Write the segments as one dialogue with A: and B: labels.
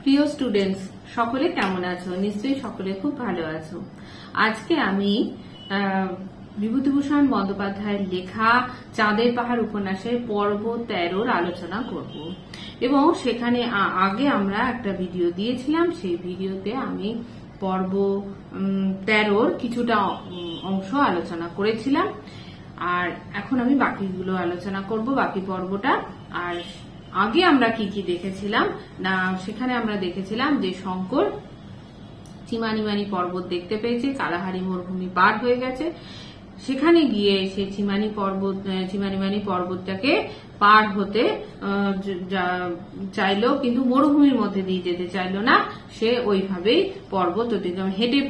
A: প্রিয় স্টুডেন্টস, সকলে কেমন আছো? নিশ্চয়ই সকলে খুব ভালো আছো। আজকে আমি বিভূতিভূষণ বন্দ্যোপাধ্যায়ের লেখা চাঁদের পাহাড় উপন্যাসের পর্ব 13 আলোচনা করব এবং সেখানে আগে আমরা একটা ভিডিও দিয়েছিলাম। সেই ভিডিওতে আমি পর্ব 13 কিছুটা অংশ আলোচনা করেছিলাম, আর এখন আমি বাকিগুলো আলোচনা করব, বাকি পর্বটা। আর আগে আমরা কি কি দেখেছিলাম না, সেখানে আমরা দেখেছিলাম যে শঙ্কর চিমানিমানি পর্বত দেখতে পেয়েছে, কালাহারি মরুভূমি পার হয়ে গেছে। সেখানে গিয়ে সে চিমানিমানি পর্বতটাকে পার হতে চাইলো, কিন্তু মরুভূমির মধ্যে দিয়ে যেতে চাইলো না। সে ওইভাবেই হেঁটে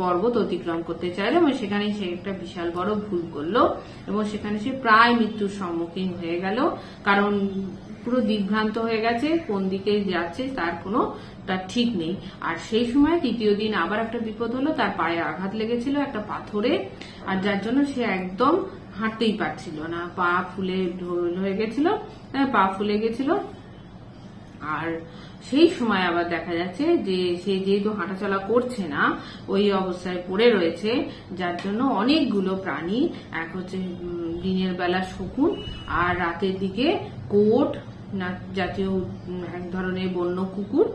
A: পর্বত অতিক্রম করতে চাইলো এবং সেখানে সে একটা বিশাল বড় ভুল করলো এবং সেখানে সে প্রায় মৃত্যুর সম্মুখীন হয়ে গেল, কারণ পুরো দিগ্ভ্রান্ত হয়ে গেছে, কোন দিকে যাচ্ছে তার ঠিক নেই। আর সেই সময় তৃতীয় দিন আবার একটা বিপদ হলো, তার পায়ে আঘাত লেগেছিল একটা পাথরে, আর যার জন্য সে একদম হাঁটতেই পারছিল না, পা ফুলে ঢোল হয়ে গেছিল, পা ফুলে গেছিল। আর সেই সময় আবার দেখা যাচ্ছে যে সে যেহেতু হাঁটাচলা করছে না, ওই অবস্থায় পড়ে রয়েছে, যার জন্য অনেকগুলো প্রাণী, এক হচ্ছে দিনের বেলা শকুন আর রাতের দিকে কোট জাতীয় এক ধরনের বন্য কুকুর,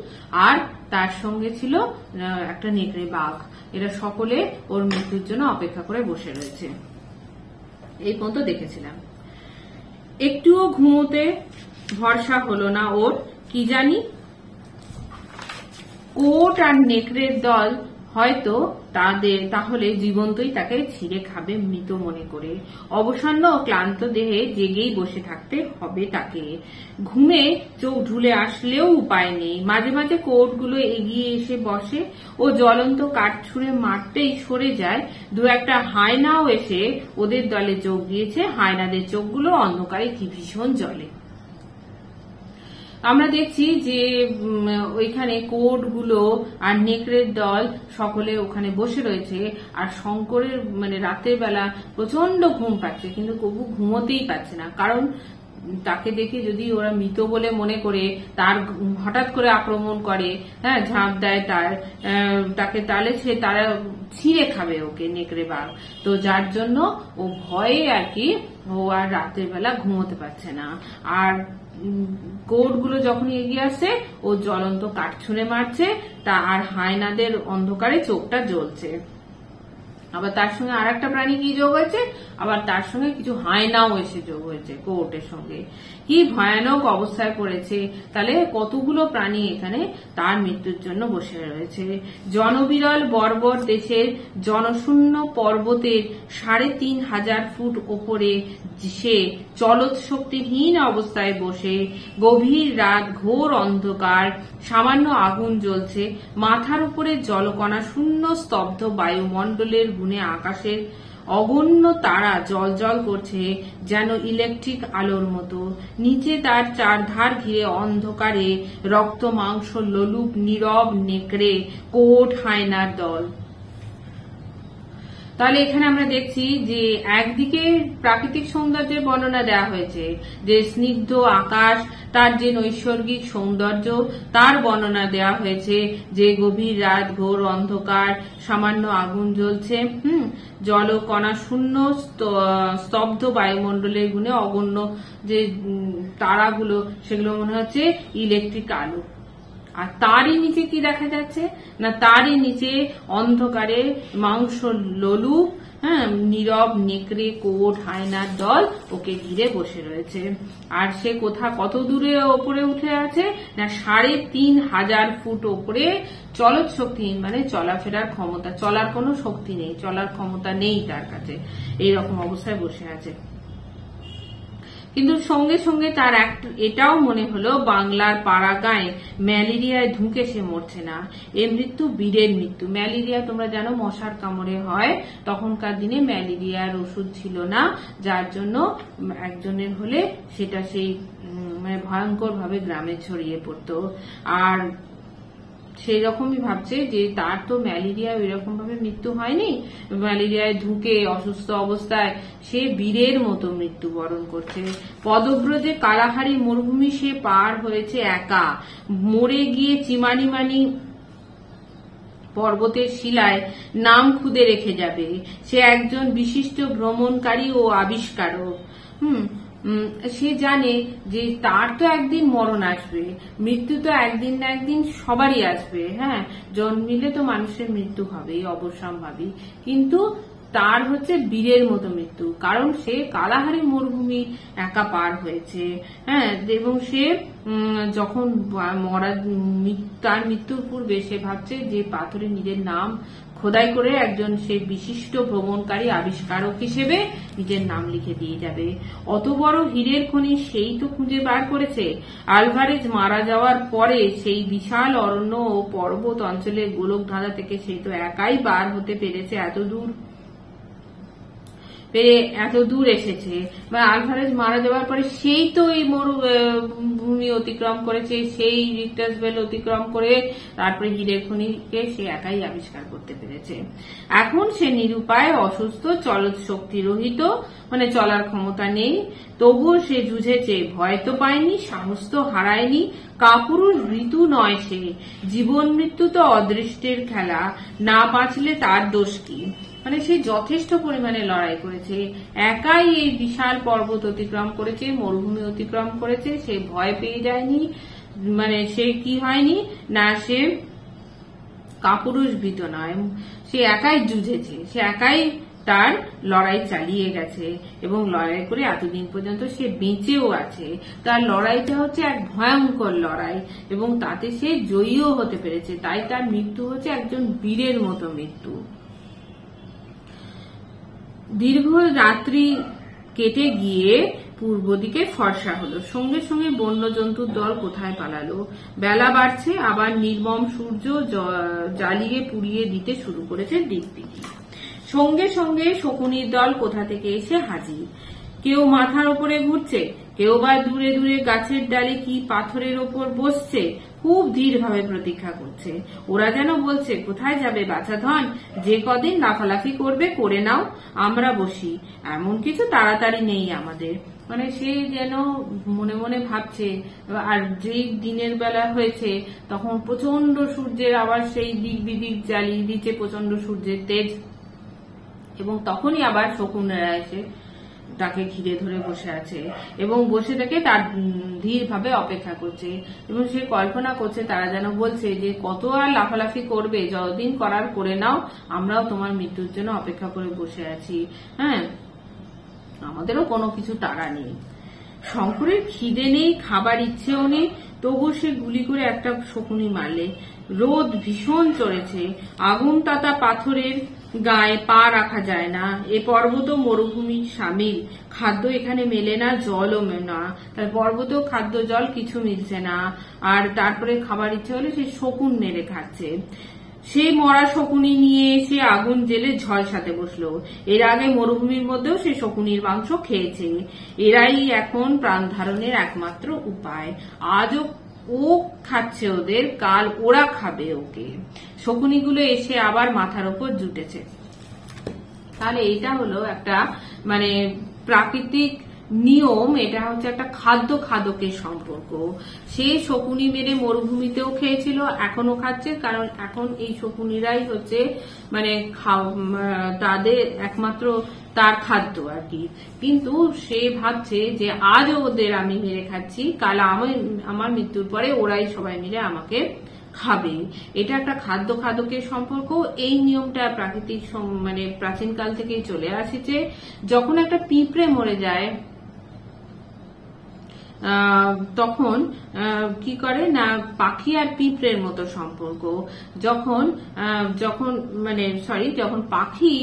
A: আর তার সঙ্গে ছিল একটা নেকড়ে বাঘ। এরা সকলে ওর মৃত্যুর জন্য অপেক্ষা করে বসে রয়েছে। এই পর্যন্ত দেখেছিলাম। একটুও ঘুমোতে ভরসা হলো না ওর, কি জানি কোট আর নেকড়ের দল হয়তো তাহলে জীবন্তই তাকে ছিঁড়ে খাবে মৃত মনে করে। অবসন্ন ও ক্লান্ত দেহে জেগেই বসে থাকতে হবে তাকে। ঘুমে চোখ ঢুলে আসলেও উপায় নেই। মাঝে মাঝে কোটগুলো এগিয়ে এসে বসে ও জ্বলন্ত কাঠ ছুঁড়ে মারতেই সরে যায়। দু একটা হায়নাও এসে ওদের দলে যোগ দিয়েছে। হায়নাদের চোখগুলো অন্ধকারে কি ভীষণ জ্বলে। আমরা দেখছি যে ওইখানে কোটগুলো আর নেকড়ের দল সকলে ওখানে বসে রয়েছে, আর শঙ্করের রাতের বেলা প্রচন্ড ঘুম পাচ্ছে, কিন্তু কবু ঘুমোতেই পাচ্ছে না, কারণ তাকে দেখে যদি ওরা মৃত বলে মনে করে তার হঠাৎ করে আক্রমণ করে, ঝাঁপ দেয় তাকে, তাহলে তারা ছিঁড়ে খাবে ওকে, নেকড়ে বাঘ। তো যার জন্য ও ভয়ে আর কি ও আর রাতের বেলা ঘুমোতে পারছে না। আর কোটগুলো যখন এগিয়ে আসছে ও জ্বলন্ত কাঠ ছুঁড়ে মারছে, আর হায়নাদের অন্ধকারে চোখটা জ্বলছে। আবার তার সঙ্গে আর একটা প্রাণী কি যোগ হয়েছে, আবার তার সঙ্গে কিছু হায়নাও এসে যোগ হয়েছে কোটের সঙ্গে। কি ভয়ানক অবস্থায় পড়েছে, তাহলে কতগুলো প্রাণী এখানে তার মৃত্যুর জন্য বসে রয়েছে। জনবিরল বর্বর দেশের জনশূন্য পর্বতের ৩,৫০০ ফুট ওপরে সে চলৎ শক্তিহীন অবস্থায় বসে, গভীর রাত, ঘোর অন্ধকার, সামান্য আগুন জ্বলছে, মাথার উপরে জলকণা শূন্য স্তব্ধ বায়ুমণ্ডলের গুণে আকাশের অগণ্য তারা জ্বলজ্বল করছে যেন ইলেকট্রিক আলোর মতো। নিচে তার চারধার ঘিরে অন্ধকারে রক্ত মাংস লোলুপ নীরব নেকড়ে কোট হায়নার দল। তাহলে এখানে আমরা দেখছি যে একদিকে প্রাকৃতিক সৌন্দর্যের বর্ণনা দেওয়া হয়েছে, যে স্নিগ্ধ আকাশ, তার যে নৈসর্গিক সৌন্দর্য তার বর্ণনা দেওয়া হয়েছে, যে গভীর রাত, ঘোর অন্ধকার, সামান্য আগুন জ্বলছে, জলকণা শূন্য স্তব্ধ বায়ুমণ্ডলের গুণে অগণ্য যে তারাগুলো, সেগুলো মনে হচ্ছে ইলেকট্রিক আলো। আর তারই নিচে কি দেখা যাচ্ছে না, তারই নিচে অন্ধকারে মাংস লোলুপ নীরব নেকড়ে কোট হায়নার দল ওকে ঘিরে বসে রয়েছে। আর সে কত দূরে ওপরে উঠে আছে না, ৩,৫০০ ফুট ওপরে, চলৎ শক্তিহীন চলাফেরার ক্ষমতা, চলার কোনো শক্তি নেই, চলার ক্ষমতা নেই তার কাছে, এইরকম অবস্থায় বসে আছে। কিন্তু সঙ্গে সঙ্গে তার এটাও মনে হলো, বাংলার পাড়া গায়ে ম্যালেরিয়ায় ঢুকে সে মরছে না, এ মৃত্যু বীরের মৃত্যু। ম্যালেরিয়া তোমরা জানো মশার কামড়ে হয়, তখনকার দিনে ম্যালেরিয়ার ওষুধ ছিল না, যার জন্য একজনের হলে সেটা সেই ভয়ঙ্কর ভাবে গ্রামে ছড়িয়ে পড়তো। আর সেই রকমই ভাবছে যে তার তো ম্যালেরিয়া এরকম ভাবে মৃত্যু হয়নি, ম্যালেরিয়ায় ঢুকে অসুস্থ অবস্থায় সে বীরের মতো মৃত্যুবরণ করছে। পদব্রজে কালাহারি মরুভূমি সে পার হয়েছে একা, মরে গিয়ে চিমানিমানি পর্বতের শিলায় নাম খুদে রেখে যাবে। সে একজন বিশিষ্ট ভ্রমণকারী ও আবিষ্কারক। সে জানে যে তার তো একদিন মরণ আসবে, মৃত্যু তো একদিন না একদিন সবারই আসবে। হ্যাঁ, জন্মিলে তো মানুষের মৃত্যু হবেই অবশ্যম্ভাবী, কিন্তু তার হচ্ছে বীরের মতো মৃত্যু, কারণ সে কালাহারি মরুভূমি একা পার হয়েছে। হ্যাঁ, এবং সে যখন তার মৃত্যুর পূর্বে সে ভাবছে যে পাথরে নিজের নাম খোদাই করে একজন সে বিশিষ্ট ভ্রমণকারী আবিষ্কারক হিসেবে নিজের নাম লিখে দিয়ে যাবে। অত বড় হীরের খনি সেই তো খুঁজে বার করেছে। আলভারেজ মারা যাওয়ার পরে সেই বিশাল অরণ্য ও পর্বত অঞ্চলের গোলক ধাঁধা থেকে সেই তো একাই বার হতে পেরেছে, এত দূর এসেছে। আলভারেজ মারা যাওয়ার পরে সেই তো এই মরুভূমি অতিক্রম করেছে, সেই রিক্টাসভেল অতিক্রম করে তারপরে হীরের খনিকে সে একাই আবিষ্কার করতে পেরেছে। এখন সে নিরুপায়, অসুস্থ, চলৎ শক্তি রহিত, মানে চলার ক্ষমতা নেই, তবুও সে যুঝেছে। ভয় তো পায়নি, সাহস তো হারায়নি। কাপুরুষ ভীতু নয় সে। জীবন মৃত্যু তো অদৃষ্টের খেলা, না বাঁচলে তার দোষ কি। মানে সে যথেষ্ট পরিমাণে লড়াই করেছে, একাই এই বিশাল পর্বত অতিক্রম করেছে, মরুভূমি অতিক্রম করেছে। সে ভয় পেয়ে যায়নি, মানে সে কি হয়নি না, সে কাপুরুষ ভীত নয়, সে একাই যুঝেছে, সে একাই তার লড়াই চালিয়ে গেছে এবং লড়াই করে এতদিন পর্যন্ত সে বেঁচেও আছে। তার লড়াইটা হচ্ছে এক ভয়ঙ্কর লড়াই এবং তাতে সে জয়ীও হতে পেরেছে। তাই তার মৃত্যু হচ্ছে একজন বীরের মতো মৃত্যু। দীর্ঘ রাত্রি কেটে গিয়ে পূর্ব দিকে ফর্সা হলো। সঙ্গে সঙ্গে বন্য জন্তুর দল কোথায় পালালো। বেলা বাড়ছে, আবার নির্মম সূর্য জ্বালিয়ে পুড়িয়ে দিতে শুরু করেছে দিকদিকি। সঙ্গে সঙ্গে শকুনির দল কোথা থেকে এসে হাজির। কেউ মাথার ওপরে ঘুরছে, কেউ বা দূরে দূরে গাছের ডালে কি পাথরের ওপর বসছে, খুব ধীরভাবে প্রতীক্ষা করছে। ওরা যেন বলছে, কোথায় যাবে বাছা ধন, যে কদিন লাফালাফি করবে করে নাও, আমরা বসি, এমন কিছু তাড়াতাড়ি নেই আমাদের। মানে সে যেন মনে মনে ভাবছে। আর যেই দিনের বেলা হয়েছে তখন প্রচন্ড সূর্যের আবার সেই দিক বিদিক জ্বালিয়ে দিচ্ছে প্রচন্ড সূর্যের তেজ, এবং তখনই আবার শকুনেরা এসে তাকে ঘিরে ধরে বসে আছে এবং বসে থেকে তার ধীরভাবে অপেক্ষা করছে এবং সে কল্পনা করছে তারা যেন বলছে যে কত আর লাফালাফি করবে, যতদিন করার করে নাও, আমরাও তোমার মৃত্যুর জন্য অপেক্ষা করে বসে আছি। হ্যাঁ, আমাদেরও কোনো কিছু তাড়া নেই। শঙ্করের খিদে নেই, খাবার ইচ্ছেও নেই, তবু সে গুলি করে একটা শকুনি মারলে। রোদ ভীষণ চড়েছে, আগুন তাতা পাথরের গায়ে পা রাখা যায় না। এ পর্বত মরুভূমির সামিল, খাদ্য এখানে মেলে না, জলও না, তাই পর্বতেও খাদ্য জল কিছু মিলছে না। আর তারপরে খাবার ইচ্ছে হলে সে শকুন মেরে খাচ্ছে। সে মরা শকুনি নিয়ে এসে আগুন জেলে ঝলসাতে বসলো। এর আগে মরুভূমির মধ্যেও সে শকুনির মাংস খেয়েছে। এরাই এখন প্রাণ ধারণের একমাত্র উপায়। আজও ও খাচ্ছে ওদের, কাল ওরা খাবে ওকে। শকুনিগুলো এসে আবার মাথার ওপর জুটেছে। তাহলে এটা হলো একটা মানে প্রাকৃতিক নিয়ম, এটা হচ্ছে একটা খাদ্য খাদকের সম্পর্ক। সে শকুনি মেরে মরুভূমিতেও খেয়েছিল, এখনো খাচ্ছে, কারণ এখন এই শকুনিরাই হচ্ছে মানে তাদের একমাত্র তার খাদ্য আর কি। কিন্তু সে ভাবছে যে আজ ওদের আমি মেরে খাচ্ছি, কাল আমার মৃত্যুর পরে ওরাই সবাই মিলে আমাকে খাবে। এটা একটা খাদ্য খাদকের সম্পর্ক। এই নিয়মটা প্রাকৃতিক মানে প্রাচীনকাল থেকেই চলে আসছে। যখন একটা পিঁপড়ে মরে যায় তখন কি করে না, পাখি আর পিঁপড়ের মতো সম্পর্ক। যখন পাখি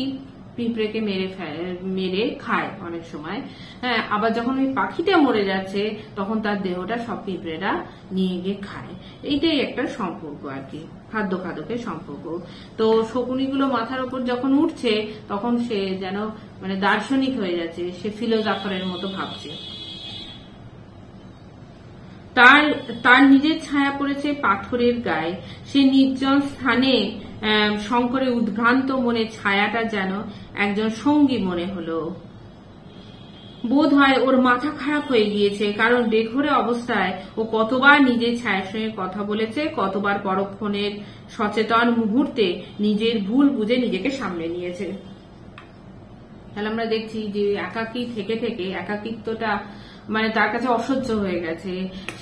A: পিঁপড়েকে মেরে খায় অনেক সময়, হ্যাঁ, আবার যখন ওই পাখিটা মরে যাচ্ছে তখন তার দেহটা সব পিঁপড়েরা নিয়ে গিয়ে খায়। এইটাই একটা সম্পর্ক আর কি, খাদ্য খাদকের সম্পর্ক। তো শকুনিগুলো মাথার উপর যখন উঠছে তখন সে যেন মানে দার্শনিক হয়ে যাচ্ছে, সে ফিলোজাফারের মতো ভাবছে। তার নিজের ছায়া পড়েছে পাথরের গায়ে। সে নির্জন স্থানে শঙ্করের উদ্ভ্রান্ত মনে ছায়াটা যেন একজন সঙ্গী মনে হলো। বোধ হয় ওর মাথা খারাপ হয়ে গিয়েছে, কারণ বেঘোরে অবস্থায় ও কতবার নিজের ছায়ার সঙ্গে কথা বলেছে, কতবার পরক্ষণের সচেতন মুহূর্তে নিজের ভুল বুঝে নিজেকে সামলে নিয়েছে। তাহলে আমরা দেখছি যে একাকী থেকে থেকে একাকিত্বটা মানে তার কাছে অসহ্য হয়ে গেছে।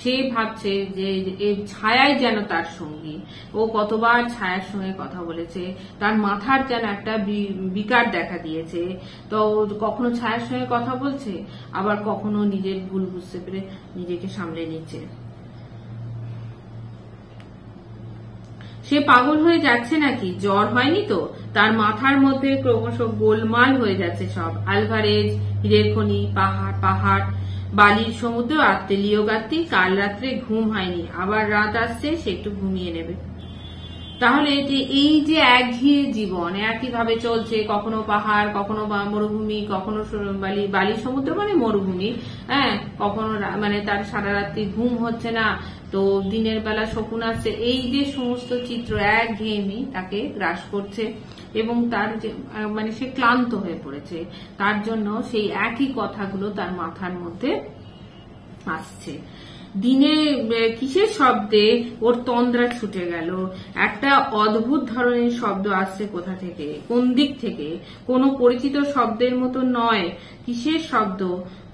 A: সে ভাবছে যে এই ছায়াই যেন তার সঙ্গী। ও কতবার ছায়ার সঙ্গে কথা বলেছে, তার মাথার যেন একটা বিকার দেখা দিয়েছে। তো কখনো ছায়ার সঙ্গে কথা বলছে, আবার কখনো নিজের ভুল বুঝতে পেরে নিজেকে সামলে নিচ্ছে। সে পাগল হয়ে যাচ্ছে নাকি? জ্বর হয়নি তো? তার মাথার মধ্যে ক্রমশ গোলমাল হয়ে যাচ্ছে সব। আলভারেজ, হীরের খনি, পাহাড়, বালির সমুদ্র আর তেলীয় গাত্তি। কাল রাত্রে ঘুম হয়নি, আবার রাত আসছে, সে একটু ঘুমিয়ে নেবে। তাহলে যে এই যে একঘেয়ে জীবন একইভাবে চলছে, কখনো পাহাড়, কখনো মরুভূমি, কখনো বালির সমুদ্র মানে মরুভূমি, হ্যাঁ, কখনো মানে তার সারা রাত্রি ঘুম হচ্ছে না, তো দিনের বেলা শকুন আসছে, এই যে সমস্ত চিত্র একঘেয়েমি তাকে গ্রাস করছে এবং তার যে মানে সে ক্লান্ত হয়ে পড়েছে। তার জন্য সেই একই কথাগুলো তার মাথার মধ্যে আসছে। দিনে কিসের শব্দে ওর তন্দ্রা ছুটে গেল। একটা অদ্ভুত ধরনের শব্দ আসছে কোথা থেকে, কোন দিক থেকে, কোনো পরিচিত শব্দের মতো নয়। কিসের শব্দ,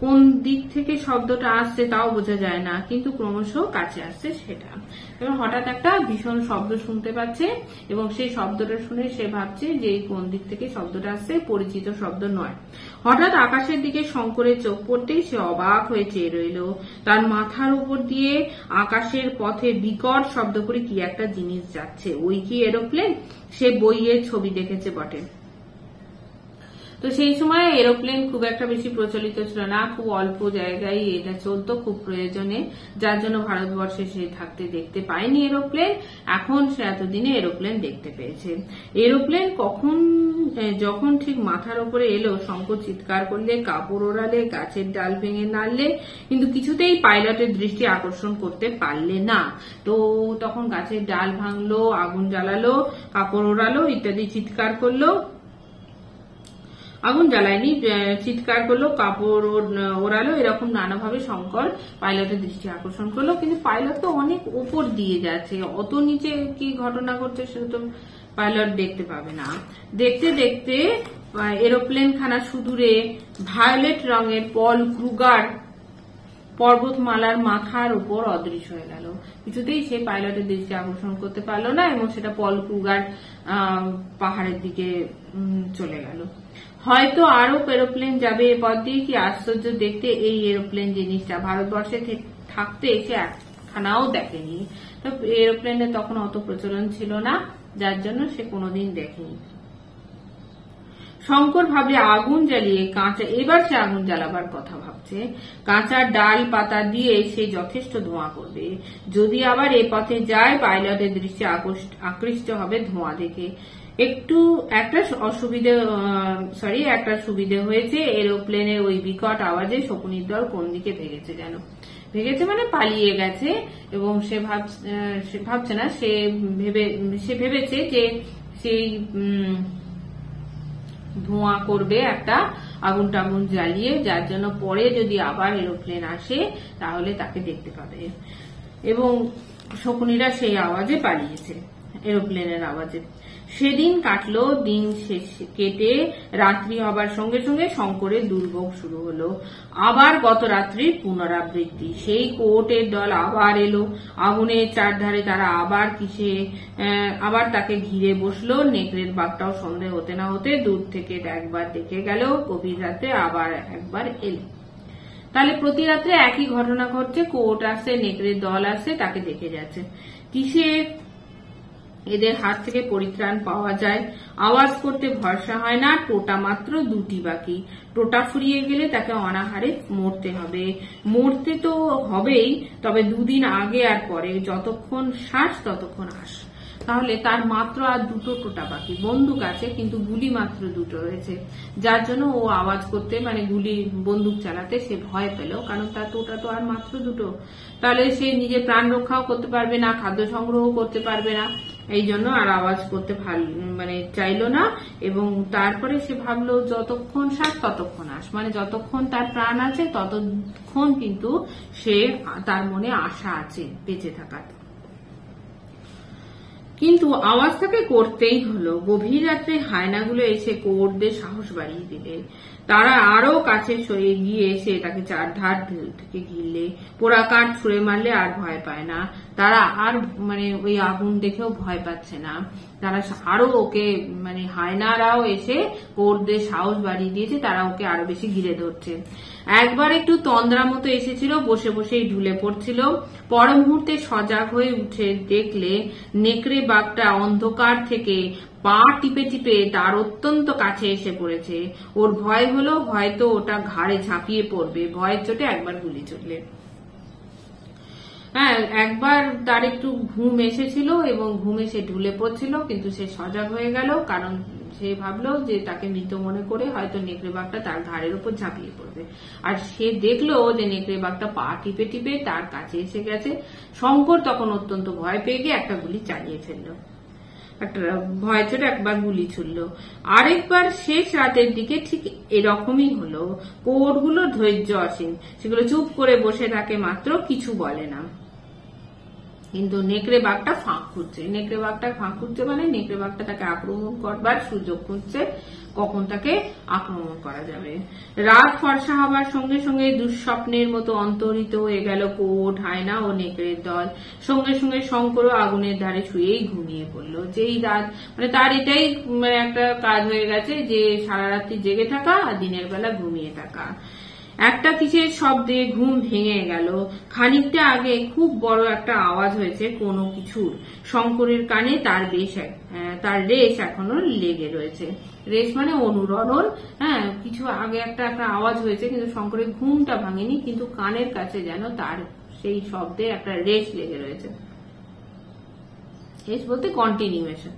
A: কোন দিক থেকে শব্দটা আসছে তাও বোঝা যায় না, কিন্তু ক্রমশ কাছে আসছে সেটা। এবং হঠাৎ একটা ভীষণ শব্দ শুনতে পাচ্ছে এবং সেই শব্দটা শুনে সে ভাবছে যে কোন দিক থেকে শব্দটা আসছে, পরিচিত শব্দ নয়। হঠাৎ আকাশের দিকে শঙ্করের চোখ পড়তেই সে অবাক হয়ে চেয়ে রইল। তার মাথার উপর দিয়ে আকাশের পথে বিকট শব্দ করে কি একটা জিনিস যাচ্ছে। ওই কি এরোপ্লেন? সে বইয়ের ছবি দেখেছে বটে। তো সেই সময় এরোপ্লেন খুব একটা বেশি প্রচলিত ছিল না, খুব অল্প জায়গায় এটা চলতো, খুব প্রয়োজনে, যার জন্য ভারতবর্ষে সে থাকতে দেখতে পায়নি এরোপ্লেন। এখন সে এতদিনে এরোপ্লেন দেখতে পেয়েছে। এরোপ্লেন যখন ঠিক মাথার উপরে এলো, শঙ্কর চিৎকার করলে, কাপড় ওড়ালে, গাছের ডাল ভেঙে নাড়লে, কিন্তু কিছুতেই পাইলটের দৃষ্টি আকর্ষণ করতে পারলে না। তো তখন গাছের ডাল ভাঙলো, আগুন জ্বালালো, কাপড় ওড়ালো ইত্যাদি চিৎকার করলো। আগুন জ্বালায়নি, চিৎকার করলো, কাপড় ওড়ালো, এরকম নানাভাবে শঙ্কর পাইলটের দৃষ্টি আকর্ষণ করলো। কিন্তু পাইলট তো অনেক উপর দিয়ে যাচ্ছে, অত নিচে কি ঘটনা ঘটছে সেটা তো পাইলট দেখতে পাবে না। দেখতে দেখতে এরোপ্লেন খানা সুদূরে ভায়োলেট রঙের পল ক্রুগার পর্বতমালার মাথার উপর অদৃশ্য হয়ে গেল। কিছুতেই সে পাইলটের দৃষ্টি আকর্ষণ করতে পারলো না এবং সেটা পল ক্রুগার পাহাড়ের দিকে চলে গেল। হয়তো আরো এরোপ্লেন যাবে এ পথ দিয়ে, কি আশ্চর্য দেখতে এই এরোপ্লেন জিনিসটা ভারতবর্ষে থাকতে সে একখানাও দেখেনি। তো এরোপ্লেনের তখন অত প্রচলন ছিল না, যার জন্য সে কোনোদিন দেখেনি। শঙ্কর ভাবলে আগুন জ্বালিয়ে এবার সে আগুন জ্বালাবার কথা ভাবছে। কাঁচা ডাল পাতা দিয়ে সে যথেষ্ট ধোঁয়া করবে। যদি আবার এ পথে যায়, পাইলটের দৃষ্টি আকৃষ্ট হবে ধোঁয়া দেখে। একটা সুবিধে হয়েছে, এরোপ্লেনের ওই বিকট আওয়াজে শকুনির দল কোন দিকে ভেগেছে মানে পালিয়ে গেছে। এবং সে ভাবছে না, সে ভেবেছে যে সেই ধোঁয়া করবে একটা আগুন টাগুন জ্বালিয়ে, যার জন্য পরে যদি আবার এরোপ্লেন আসে তাহলে তাকে দেখতে পাবে। এবং শকুনিরা সেই আওয়াজে পালিয়েছে, এরোপ্লেনের আওয়াজে। সেদিন কাটলো, দিন কেটে রাত্রি হবার সঙ্গে সঙ্গে শঙ্করের দুর্ভোগ শুরু হলো। আবার গত রাত্রির পুনরাবৃত্তি। সেই কোর্টের দল আবার এলো। আগুনের চারধারে তারা আবার তাকে ঘিরে বসলো। নেকড়ের বাঘটাও সন্দেহ হতে না হতে দূর থেকে একবার দেখে গেল, গভীর রাতে আবার একবার এলো। তাহলে প্রতি রাত্রে একই ঘটনা ঘটছে, কোর্ট আসছে, নেকড়ের দল আসছে, তাকে দেখে যাচ্ছে। কিসে এদের হাত থেকে পরিত্রাণ পাওয়া যায়? আওয়াজ করতে ভরসা হয় না। টোটা মাত্র দুটি বাকি। টোটা ফুরিয়ে গেলে তাকে অনাহারে মরতে হবে। মরতে তো হবেই, তবে দুদিন আগে আর পরে, যতক্ষণ শ্বাস ততক্ষণ আস। তাহলে তার মাত্র আর 2টো টোটা বাকি। বন্দুক আছে কিন্তু গুলি মাত্র 2টো রয়েছে, যার জন্য ও আওয়াজ করতে মানে বন্দুক চালাতে সে ভয় পেল, কারণ তার টোটা তো আর মাত্র 2টো। তাহলে সে নিজের প্রাণ রক্ষাও করতে পারবে না, খাদ্য সংগ্রহ করতে পারবে না, এই জন্য আর আওয়াজ করতে চাইলো না। এবং তারপরে সে ভাবলো যতক্ষণ শ্বাস ততক্ষণ আস, মানে যতক্ষণ তার প্রাণ আছে ততক্ষণ কিন্তু তার মনে আশা আছে বেঁচে থাকার। কিন্তু আওয়াজ তাকে করতেই হলো। গভীর রাত্রে হায়নাগুলো এসে কোয়োটদের সাহস বাড়িয়ে দিলে। তারা আরো কাছে সরে গিয়ে এসে তাকে চারধার থেকে ঘিরলে। পোড়া কাঠ ছুঁড়ে মারলে আর ভয় পায় না তারা, আর ওই আগুন দেখেও ভয় পাচ্ছে না তারা। আরো ওকে হায়নারাও এসে কোয়োটদের সাহস বাড়িয়ে দিয়েছে, তারা ওকে আরো বেশি ঘিরে ধরছে। একবার একটু তন্দ্রা মতো এসেছিল, বসে বসেই ঢুলে পড়ছিল। পর মুহূর্তে সজাগ হয়ে উঠে দেখলে নেকড়ে বাঘটা অন্ধকার থেকে পা টিপে টিপে তার অত্যন্ত কাছে এসে পড়েছে। ওর ভয় হলো হয়তো ওটা ঘাড়ে ঝাঁপিয়ে পড়বে। ভয়ের চোটে একবার গুলি চললে। হ্যাঁ, একবার তার একটু ঘুম এসেছিল এবং ঘুমে সে ঢুলে পড়ছিল, কিন্তু সে সজাগ হয়ে গেল, কারণ সে ভাবলো যে তাকে মৃত মনে করে হয়তো নেকড়ে বাঘটা তার ঘাড়ের উপর ঝাঁপিয়ে পড়বে। আর সে দেখলো যে নেকড়ে বাঘটা পা টিপে টিপে তার কাছে এসে গেছে। শঙ্কর তখন অত্যন্ত ভয় পেয়ে গিয়ে একটা গুলি চালিয়ে ফেললো। একটা ভয় চোটে একবার গুলি ছুড়ল। আরেকবার শেষ রাতের দিকে ঠিক এরকমই হলো। কোয়োটগুলো ধৈর্য অসীম, সেগুলো চুপ করে বসে থাকে মাত্র, কিছু বলে না। কিন্তু নেকড়ে বাঘটা ফাঁক খুঁজছে। নেকড়ে বাঘটা তাকে আক্রমণ করবার সুযোগ খুঁজছে, কখন তাকে আক্রমণ করা যাবে। রাত ফর্সা হবার সঙ্গে সঙ্গে দুঃস্বপ্নের মতো অন্তর্হিত হয়ে গেল কোয়োট, হায়না ও নেকড়ের দল। সঙ্গে সঙ্গে শঙ্করও আগুনের ধারে শুয়েই ঘুমিয়ে পড়লো। যেই রাত তার এটাই একটা কাজ হয়ে গেছে যে সারা রাত্রি জেগে থাকা আর দিনের বেলা ঘুমিয়ে থাকা। একটা কিসের শব্দে ঘুম ভেঙে গেল। খানিকটা আগে খুব বড় একটা আওয়াজ হয়েছে কোনো কিছুর। শঙ্করের কানে তার রেশ এখনো লেগে রয়েছে। রেশ মানে অনুরণন। হ্যাঁ, কিছু আগে একটা আওয়াজ হয়েছে, কিন্তু শঙ্করের ঘুমটা ভাঙেনি, কিন্তু কানের কাছে যেন তার সেই শব্দে একটা রেশ লেগে রয়েছে। রেশ বলতে কন্টিনিউয়েশন।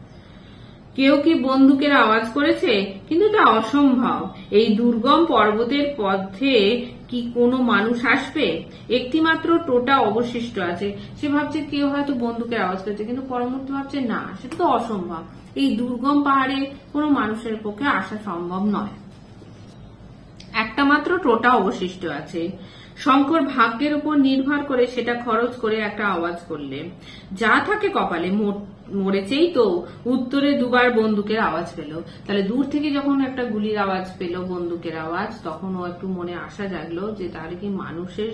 A: কেউ কি বন্দুকের আওয়াজ করেছে? কিন্তু তা অসম্ভব। এই দুর্গম পর্বতের পথে কি কোনো মানুষ আসবে? একটি মাত্র টোটা অবশিষ্ট আছে। সে ভাবছে কেউ হয়তো বন্দুকের আওয়াজ করেছে, কিন্তু পরমুহূর্তে ভাবছে না, সেটা তো অসম্ভব। এই দুর্গম পাহাড়ে কোনো মানুষের পক্ষে আসা সম্ভব নয়। একটা মাত্র টোটা অবশিষ্ট আছে। শঙ্কর ভাগ্যের উপর নির্ভর করে সেটা খরচ করে একটা আওয়াজ করলে। যা থাকে কপালে, মরেছেই তো। উত্তরে দুবার বন্দুকের আওয়াজ পেল। তাহলে দূর থেকে যখন একটা গুলির আওয়াজ পেল, বন্দুকের আওয়াজ, তখন ও একটু মনে আশা জাগলো যে তাহলে কি মানুষের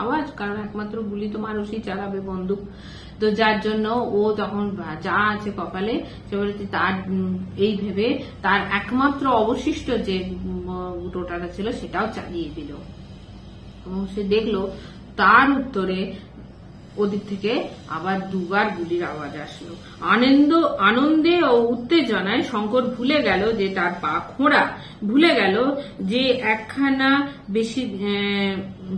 A: আওয়াজ, কারণ একমাত্র গুলি তো মানুষই চালাবে, বন্দুক তো। যার জন্য ও তখন যা আছে কপালে সে বলেছে তার, এই ভেবে তার একমাত্র অবশিষ্ট যে টোটাটা ছিল সেটাও চালিয়ে দিল। এবং সে দেখলো তার উত্তরে ওদিক থেকে আবার দুবার গুলির আওয়াজ আসলো। আনন্দে ও উত্তেজনায় শঙ্কর ভুলে গেল যে তার পা খোঁড়া, ভুলে গেল যে একখানা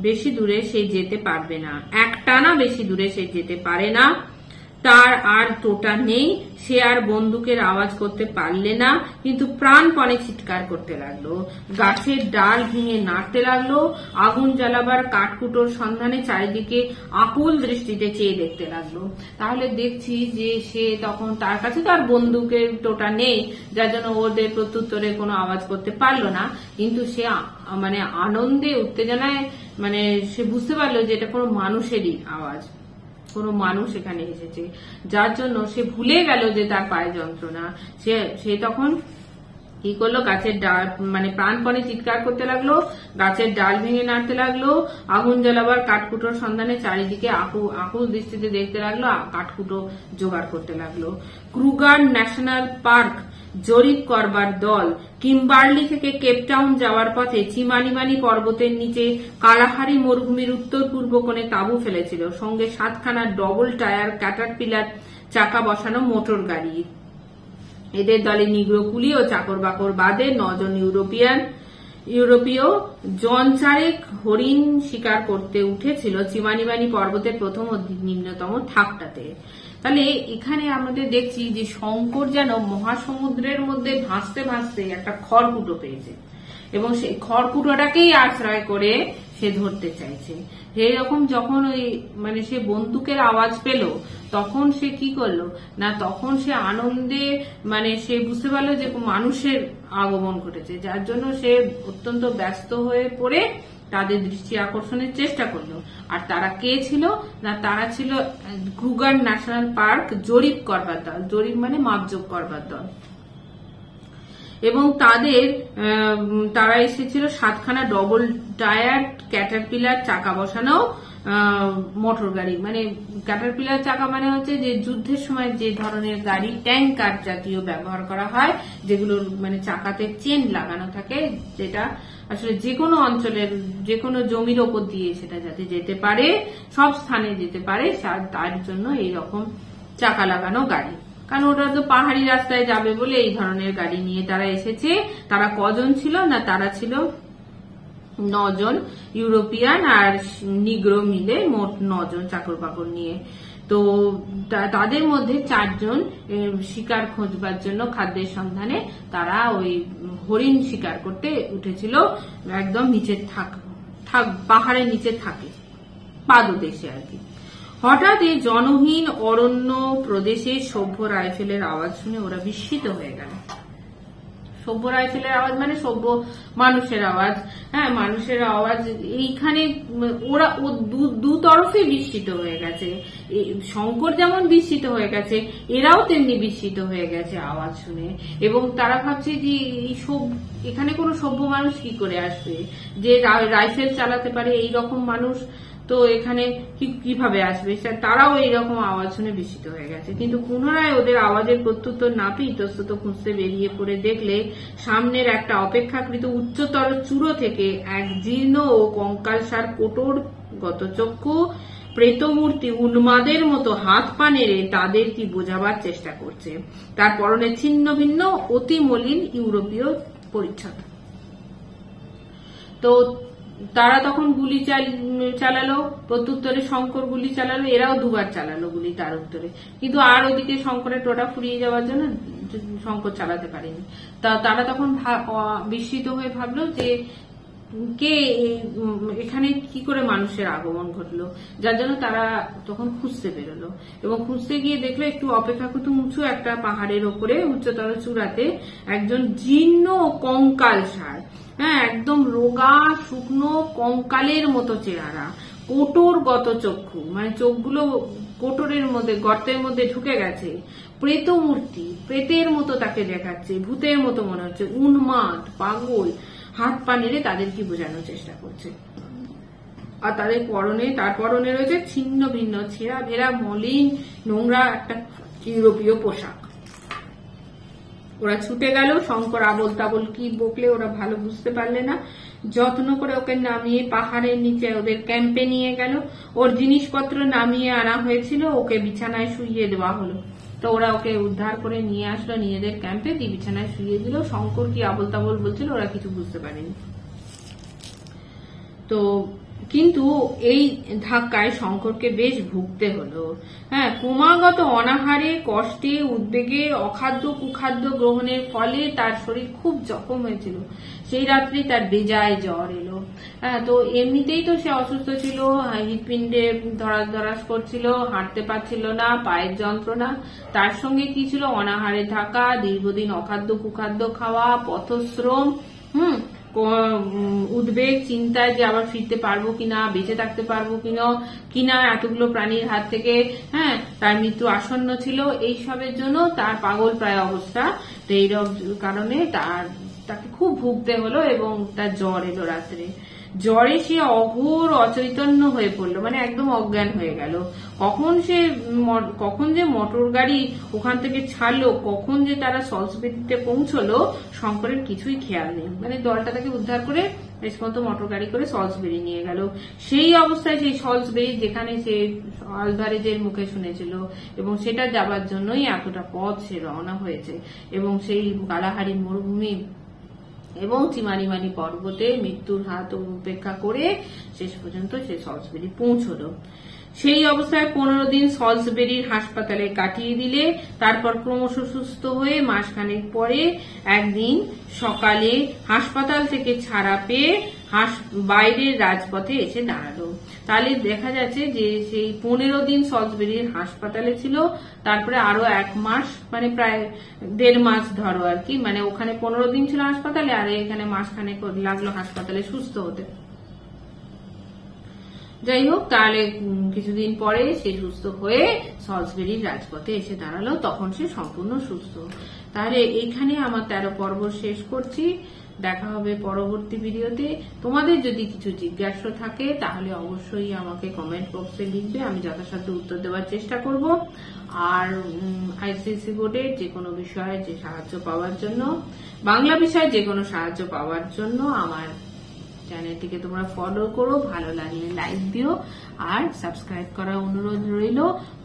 A: বেশি দূরে সে যেতে পারবে না, একটানা বেশি দূরে সে যেতে পারে না। তার আর টোটা নেই, সে আর বন্দুকের আওয়াজ করতে পারলে না, কিন্তু প্রাণপণে চিৎকার করতে লাগলো। গাছের ডাল ভেঙে নাড়তে লাগলো। আগুন জ্বালাবার কাঠকুটোর সন্ধানে চারিদিকে আকুল দৃষ্টিতে চেয়ে দেখতে লাগলো। তাহলে দেখছি যে সে তখন, তার কাছে তো আর বন্দুকের টোটা নেই, যার জন্য ওদের প্রত্যুত্তরে কোনো আওয়াজ করতে পারলো না, কিন্তু সে আনন্দে উত্তেজনায় সে বুঝতে পারলো যে এটা কোনো মানুষেরই আওয়াজ, কোনো মানুষ এখানে এসেছে, যার জন্য সে ভুলে গেল যে তার পায়ে যন্ত্রণা। সে তখন কি করলো, গাছের ডাল প্রাণপণে চিৎকার করতে লাগলো, গাছের ডাল ভেঙে নাড়তে লাগলো, আগুন জ্বালাবার কাঠকুটোর সন্ধানে চারিদিকে আকুল দৃষ্টিতে দেখতে লাগলো, কাঠকুটো জোগাড় করতে লাগলো। ক্রুগার ন্যাশনাল পার্ক জরিপ করবার দল কিম্বার্লি থেকে কেপটাউন যাওয়ার পথে চিমানিমানি পর্বতের নিচে কালাহারি মরুভূমির উত্তর পূর্ব কোণে তাঁবু ফেলেছিল, সঙ্গে 7খানা ডবল টায়ার ক্যাটারপিলার চাকা বসানো মোটর গাড়ি। এদের দলে নিগ্রো কুলি ও চাকর বাকর বাদে 9 জন ইউরোপীয় জন 4 হরিণ শিকার করতে উঠেছিল চিমানিমানি পর্বতের প্রথম ও নিম্নতম থাকটাতে। তাহলে এখানে আমাদের দেখছি যে শঙ্কর যেন মহাসমুদ্রের মধ্যে ভাসতে ভাসতে একটা খড়কুটো পেয়েছে এবং সেই খড়কুটোটাকেই আশ্রয় করে সে ধরতে চাইছে। সেই রকম যখন ওই মানে সে বন্দুকের আওয়াজ পেল তখন সে কি করলো না, তখন সে আনন্দে মানে সে বুঝতে পারলো যে মানুষের আগমন ঘটেছে, যার জন্য সে অত্যন্ত ব্যস্ত হয়ে পড়ে তাদের দৃষ্টি আকর্ষণের চেষ্টা করলো। আর তারা কে ছিল না, তারা ছিল ক্রুগার ন্যাশনাল পার্ক জরিপ করবার দল, জরিপ মানে মাপজোক করবার দল। এবং তারা এসেছিল 7খানা ডবল টায়ার ক্যাটারপিলার চাকা বসানো মোটর গাড়ি। মানে ক্যাটারপিলার চাকা মানে হচ্ছে যে যুদ্ধের সময় যে ধরনের গাড়ি ট্যাঙ্কার জাতীয় ব্যবহার করা হয়, যেগুলোর মানে চাকাতে চেন লাগানো থাকে, যেটা আসলে যে কোনো অঞ্চলের যে কোনো জমির ওপর দিয়ে সেটা যাতে যেতে পারে, সব স্থানে যেতে পারে, তার জন্য এইরকম চাকা লাগানো গাড়ি। কারণ ওটা তো পাহাড়ি রাস্তায় যাবে বলে এই ধরনের গাড়ি নিয়ে তারা এসেছে। তারা কজন ছিল না, তারা ছিল 9 জন, ইউরোপিয়ান আর নিগ্রো মিলে মোট 9 জন চাকর বাকর নিয়ে। তো তাদের মধ্যে 4 জন শিকার খোঁজবার জন্য খাদ্যের সন্ধানে তারা ওই হরিণ শিকার করতে উঠেছিল, একদম নিচে পাহাড়ের নিচে থাকে, পাদদেশে আর কি। হঠাৎ এই জনহীন অরণ্য প্রদেশে সভ্য রাইফেলের আওয়াজ শুনে ওরা বিস্মিত হয়ে গেল। সভ্য রাইফেলের আওয়াজ মানে সভ্য মানুষের আওয়াজ। হ্যাঁ, মানুষের আওয়াজ। এইখানে ওরা দু তরফে বিস্মিত হয়ে গেছে। শঙ্কর যেমন বিস্মিত হয়ে গেছে, এরাও তেমনি বিস্মিত হয়ে গেছে আওয়াজ শুনে। এবং তারা ভাবছে যে এখানে কোনো সভ্য মানুষ কি করে আসবে, যে রাইফেল চালাতে পারে এই রকম মানুষ তো এখানে কিভাবে আসবে। তারাও এইরকম আওয়াজ শুনে বিস্মিত হয়ে গেছে। কিন্তু পুনরায় ওদের আওয়াজের প্রত্যুত্তর না পেয়ে ইতস্তত খুঁজতে বেরিয়ে পড়ে দেখলে সামনের একটা অপেক্ষাকৃত উচ্চতর চূড়ো থেকে এক জীর্ণ ও কঙ্কালসার কোটর গতচক্ষু প্রেতমূর্তি উন্মাদের মতো হাত পা নেড়ে তাদের কি বোঝাবার চেষ্টা করছে। তার পরনে ছিন্ন ভিন্ন অতি মলিন ইউরোপীয় পরিচ্ছদ। তো তারা তখন গুলি চালালো, প্রত্যুত্তরে শঙ্কর গুলি চালালো, এরাও 2 বার চালালো গুলি তার উত্তরে। কিন্তু আর ওদিকে শঙ্করের টোটা ফুরিয়ে যাওয়ার জন্য শঙ্কর চালাতে পারেনি। তারা তখন বিস্মিত হয়ে ভাবলো যে কে এখানে কি করে মানুষের আগমন ঘটলো, যার জন্য তারা তখন খুঁজতে বেরোলো। এবং খুঁজতে গিয়ে দেখলো একটু অপেক্ষাকৃত উঁচু একটা পাহাড়ের ওপরে উচ্চতর চূড়াতে একজন জীর্ণ কঙ্কালসার, হ্যাঁ একদম রোগা শুকনো কঙ্কালের মতো চেহারা, কোটর গত চক্ষু মানে চোখগুলো কোটরের মধ্যে গর্তের মধ্যে ঢুকে গেছে, প্রেত মূর্তি প্রেতের মতো তাকে দেখাচ্ছে, ভূতের মতো মনে হচ্ছে, উন্মাদ পাগল, হাত পা নেড়ে তাদের কি বোঝানোর চেষ্টা করছে। আর তার পরনে রয়েছে ছিন্ন ভিন্ন ছেঁড়া ভেড়া মলিন নোংরা একটা ইউরোপীয় পোশাক। ওরা ছুটে গেল। শঙ্কর আবল তাবল কি বকলে ওরা ভালো বুঝতে পারলে না। যত্ন করে ওকে নামিয়ে পাহাড়ের নিচে ওদের ক্যাম্পে নিয়ে গেল। ওর জিনিসপত্র নামিয়ে আনা হয়েছিল, ওকে বিছানায় শুইয়ে দেওয়া হলো। তো ওরা ওকে উদ্ধার করে নিয়ে আসলো নিজেদের ক্যাম্পে, দিয়ে বিছানায় শুইয়ে দিল। শঙ্কর কি আবল তাবল বলছিল ওরা কিছু বুঝতে পারেনি। তো কিন্তু এই ধাক্কায় শঙ্করকে বেশ ভুগতে হলো। হ্যাঁ, ক্রমাগত অনাহারে কষ্টে উদ্বেগে অখাদ্য কুখাদ্য গ্রহণের ফলে তার শরীর খুব জখম হয়েছিল। সেই রাত্রি তার বেজায় জ্বর এলো। হ্যাঁ, তো এমনিতেই তো সে অসুস্থ ছিল, হৃৎপিণ্ডে ধরাস করছিল, হাঁটতে পারছিল না, পায়ের যন্ত্রণা, তার সঙ্গে কি ছিল অনাহারে থাকা, দীর্ঘদিন অখাদ্য কুখাদ্য খাওয়া, পথশ্রম, উদ্বেগ চিন্তায় যে আবার ফিরতে পারবো কিনা, বেঁচে থাকতে পারবো কিনা এতগুলো প্রাণীর হাত থেকে, হ্যাঁ তার মৃত্যু আসন্ন ছিল। এইসবের জন্য তার পাগল প্রায় অবস্থা। তো এই কারণে তাকে খুব ভুগতে হলো এবং তার জ্বর এলো রাত্রে। জ্বরে সে অঘোর অচৈতন্য হয়ে পড়লো, মানে একদম অজ্ঞান হয়ে গেল। কখন যে মোটর গাড়ি ওখান থেকে ছাড়লো, কখন যে তারা সলসবেরিতে পৌঁছলো, শঙ্করের কিছুই খেয়াল নেই। মানে দলটা তাকে উদ্ধার করে শেষপর্যন্ত মোটর গাড়ি করে সলসবেরি নিয়ে গেল। সেই অবস্থায় সেই সলসবেরি যেখানে সে আলভারেজের মুখে শুনেছিল, এবং সেটা যাবার জন্যই এতটা পথ সে রওনা হয়েছে। এবং সেই কালাহারি মরুভূমি এবং চিমানিমানি পর্বতে মৃত্যুর হাত উপেক্ষা করে শেষ পর্যন্ত সে সলসবেরি পৌঁছলো। সেই অবস্থায় 15 দিন সলসবেরির হাসপাতালে কাটিয়ে দিলে তারপর ক্রমশ সুস্থ হয়ে মাসখানেক পরে একদিন সকালে হাসপাতাল থেকে ছাড়া পেয়ে বাইরের রাজপথে এসে দাঁড়ালো। তাহলে দেখা যাচ্ছে যে সেই 15 দিন সলসবেরির হাসপাতালে ছিল, তারপরে আরো 1 মাস, মানে প্রায় 1.5 মাস ধরো আর কি, মানে ওখানে 15 দিন ছিল হাসপাতালে আর এখানে মাসখানেক লাগলো হাসপাতালে সুস্থ হতে। যাই হোক, তাহলে কিছুদিন পরে সে সুস্থ হয়ে সলসবেরির রাজপথে এসে দাঁড়ালো, তখন সে সম্পূর্ণ সুস্থ। তাহলে এইখানে আমার 13 পর্ব শেষ করছি। দেখা হবে পরবর্তী ভিডিওতে। তোমাদের যদি কিছু জিজ্ঞাসা থাকে তাহলে অবশ্যই আমাকে কমেন্ট বক্সে লিখবে, আমি যথাসাধ্য উত্তর দেওয়ার চেষ্টা করব। আর আইসিএসসি বোর্ডের যে কোনো বিষয়ে যে সাহায্য পাওয়ার জন্য, বাংলা বিষয়ে যে কোনো সাহায্য পাওয়ার জন্য আমার চ্যানেলটিকে তোমরা ফলো করো, ভালো লাগলে লাইক দিও আর সাবস্ক্রাইব করার অনুরোধ রইল।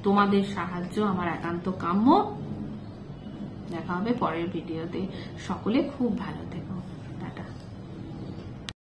A: তোমাদের সাহায্য আমার একান্ত কাম্য। দেখা হবে পরের ভিডিওতে। সকলে খুব ভালো থেকো।